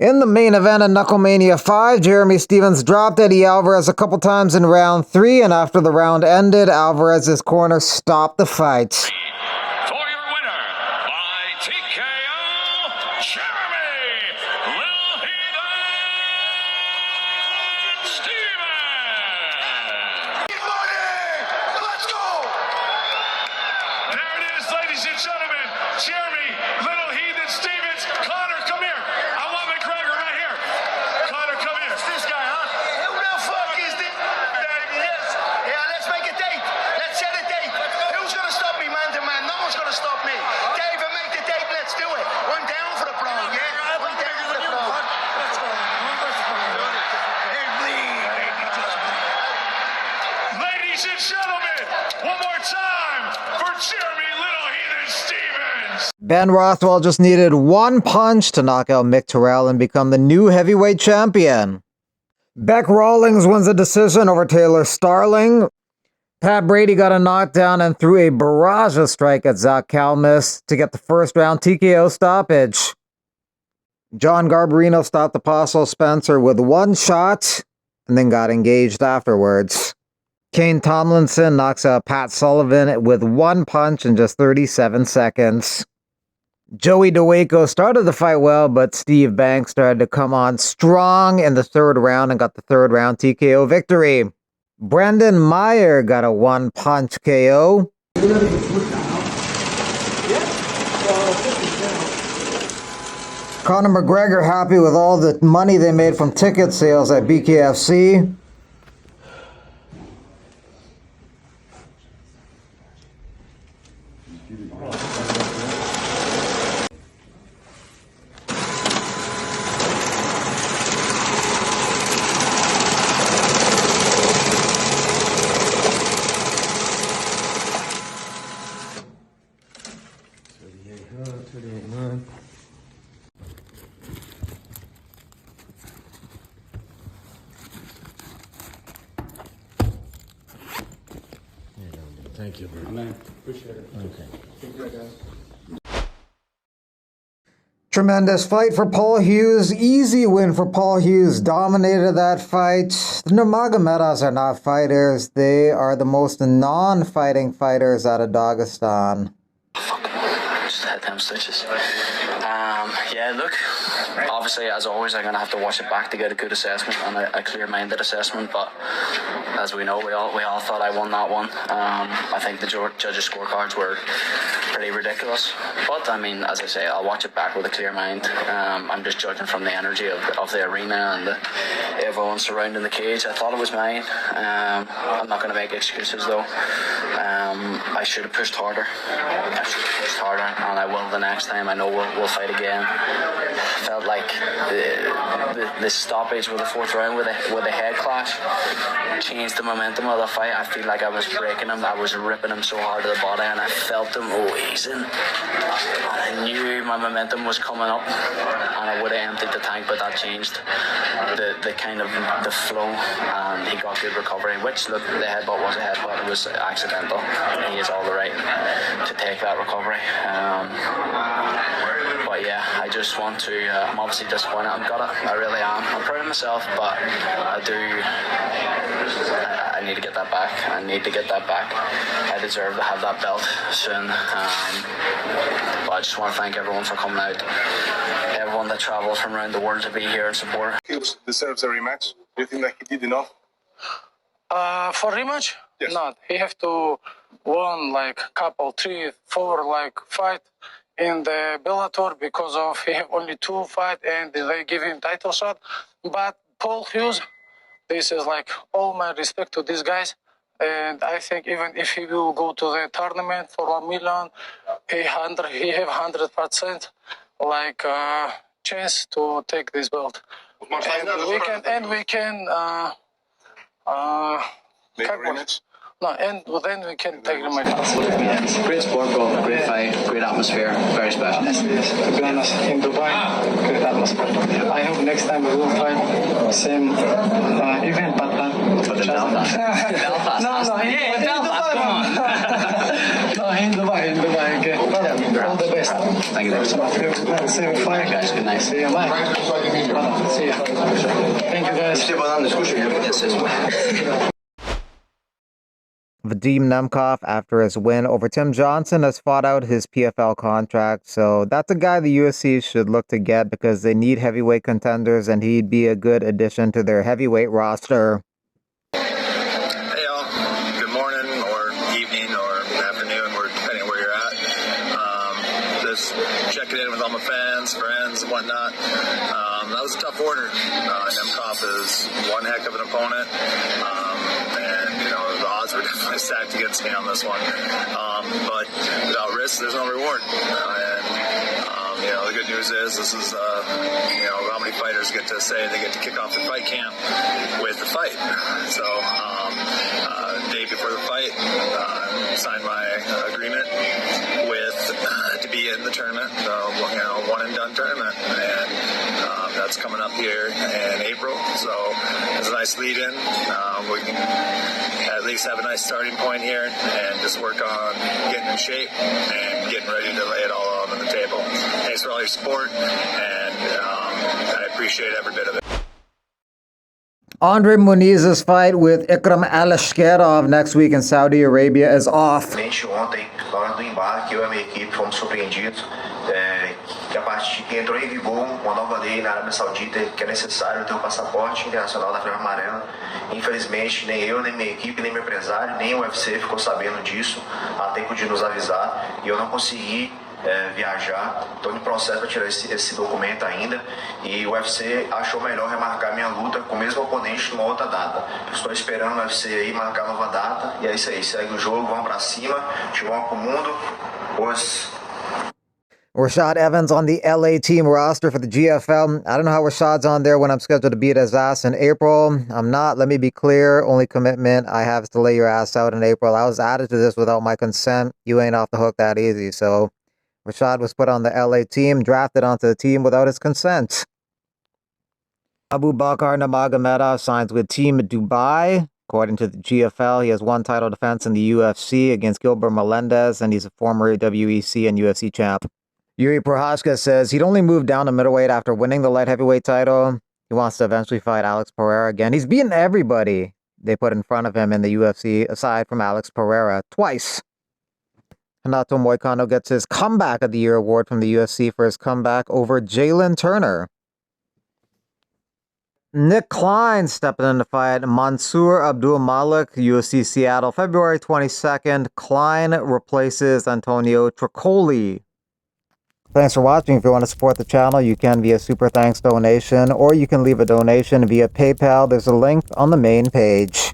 In the main event of KnuckleMania 5, Jeremy Stephens dropped Eddie Alvarez a couple times in round 3, and after the round ended, Alvarez's corner stopped the fight. For your winner, by TKO, Jeremy Little Heathen Stephens! Good morning! Let's go! There it is, ladies and gentlemen. Jeremy Little Heathen Stephens. Conor, come here. I want McGregor right here. Conor, come here. It's this guy, huh? Who the fuck is this? Baby, yes. Yeah, let's make a date. Let's set a date. Who's gonna stop me man to man? No one's gonna stop me. David, make the date. Let's do it. One down for the pro, yeah? One down for the pro. Hey, bleed, baby. Ladies and gentlemen, one more time for Jeremy Little Heathen Stephens. Ben Rothwell just needed one punch to knock out Mick Terrell and become the new heavyweight champion. Beck Rawlings wins a decision over Taylor Starling. Pat Brady got a knockdown and threw a barrage of strike at Zach Kalmus to get the first round TKO stoppage. John Garbarino stopped Apostle Spencer with one shot and then got engaged afterwards. Kane Tomlinson knocks out Pat Sullivan with one punch in just 37 seconds. Joey DeWaco started the fight well, but Steve Banks started to come on strong in the third round and got the third round TKO victory. Brendan Meyer got a one-punch KO. Conor McGregor happy with all the money they made from ticket sales at BKFC. Thank you, bro. Man, appreciate it. Okay. Tremendous fight for Paul Hughes. Easy win for Paul Hughes. Dominated that fight. The Nurmagomedovs are not fighters. They are the most non-fighting fighters out of Dagestan. Just had them stitches. Yeah, look, obviously, as always, I'm going to have to watch it back to get a good assessment and a clear-minded assessment, but as we know, we all thought I won that one. I think the judges' scorecards were pretty ridiculous, but, I mean, as I say, I'll watch it back with a clear mind. I'm just judging from the energy of the arena and everyone surrounding the cage. I thought it was mine. I'm not going to make excuses, though. I should have pushed harder. And I will the next time. I know we'll fight again. Felt like the stoppage with the fourth round with a head clash changed the momentum of the fight. I feel like I was breaking him. I was ripping him so hard to the body, and I felt him easing. And I knew my momentum was coming up, and I would have emptied the tank, but that changed the kind of the flow, and he got good recovery. Which, look, the headbutt was a headbutt. It was accidental. He has all the right to take that recovery. But yeah, I just want to. I'm obviously disappointed. I'm gutted. I really am. I'm proud of myself, but I need to get that back. I deserve to have that belt soon. But I just want to thank everyone for coming out. Everyone that travelled from around the world to be here and support. Hughes deserves a rematch. Do you think that he did enough? For rematch? Yes. Not. He have to won like couple, 3, 4 like fight in the Bellator because of he have only 2 fight and they give him title shot. But Paul Hughes, this is like all my respect to these guys. And I think even if he will go to the tournament for 1 million, he have 100% like chance to take this belt. And We can make a rematch? No, and then we can take rematch. Yeah, great sport, bro. Great fight, great atmosphere, very special. Yes, to be honest, in Dubai, great atmosphere. I hope next time we will fight same event, but But in Belfast. Belfast. No, Yeah, in Belfast, come on. No, in Dubai, okay. All the best. Thank you. Same fight. Guys, good night. See you, bye. See you. Thank you, guys. Yes, yes. Vadim Nemkov, after his win over Tim Johnson, has fought out his PFL contract. So that's a guy the UFC should look to get because they need heavyweight contenders and he'd be a good addition to their heavyweight roster. Hey y'all, good morning or evening or afternoon, or depending on where you're at. Just checking in with all my fans, friends, and whatnot. That was a tough order. Nemkov is one heck of an opponent. And, you know, the odds were definitely stacked against me on this one. But without risk, there's no reward. You know, the good news is this is, you know, how many fighters get to say they get to kick off the fight camp with the fight. So, day before the fight, signed my agreement with to be in the tournament, you know, one and done tournament, and that's coming up here in April. So it's a nice lead in. We can at least have a nice starting point here and just work on getting in shape and getting ready to lay it all out on the table. Thanks for all your support, and I appreciate every bit of it. Andre Muniz's fight with Ikram Alashkerov next week in Saudi Arabia is off. Ontem, na hora do embarque, eu e a minha equipe fomos surpreendidos que a partir que entrou em vigor uma nova lei na Arábia Saudita que é necessário ter o passaporte internacional da Cruz Amarela. Infelizmente, nem eu, nem minha equipe, nem meu empresário, nem o UFC ficou sabendo disso a tempo de nos avisar e eu não consegui viajar. Estou em processo para tirar esse documento ainda e o UFC achou melhor remarcar minha luta com o mesmo oponente numa outra data. Estou esperando o UFC aí marcar nova data e é isso aí, segue o jogo, vamos para cima, vamos pro mundo. Pois. Rashad Evans on the LA team roster for the GFL. I don't know how Rashad's on there when I'm scheduled to beat his ass in April. I'm not. Let me be clear. Only commitment I have is to lay your ass out in April. I was added to this without my consent. You ain't off the hook that easy. So Rashad was put on the LA team, drafted onto the team without his consent. Abu Bakr Nurmagomedov signs with Team Dubai. According to the GFL, he has one title defense in the UFC against Gilbert Melendez, and he's a former WEC and UFC champ. Yuri Prochazka says he'd only moved down to middleweight after winning the light heavyweight title. He wants to eventually fight Alex Pereira again. He's beaten everybody they put in front of him in the UFC, aside from Alex Pereira, twice. Renato Moicano gets his Comeback of the Year award from the UFC for his comeback over Jalen Turner. Nick Klein stepping in to fight Mansour Abdul Malik, UFC Seattle, February 22nd. Klein replaces Antonio Tricoli. Thanks for watching. If you want to support the channel, you can via Super Thanks donation, or you can leave a donation via PayPal. There's a link on the main page.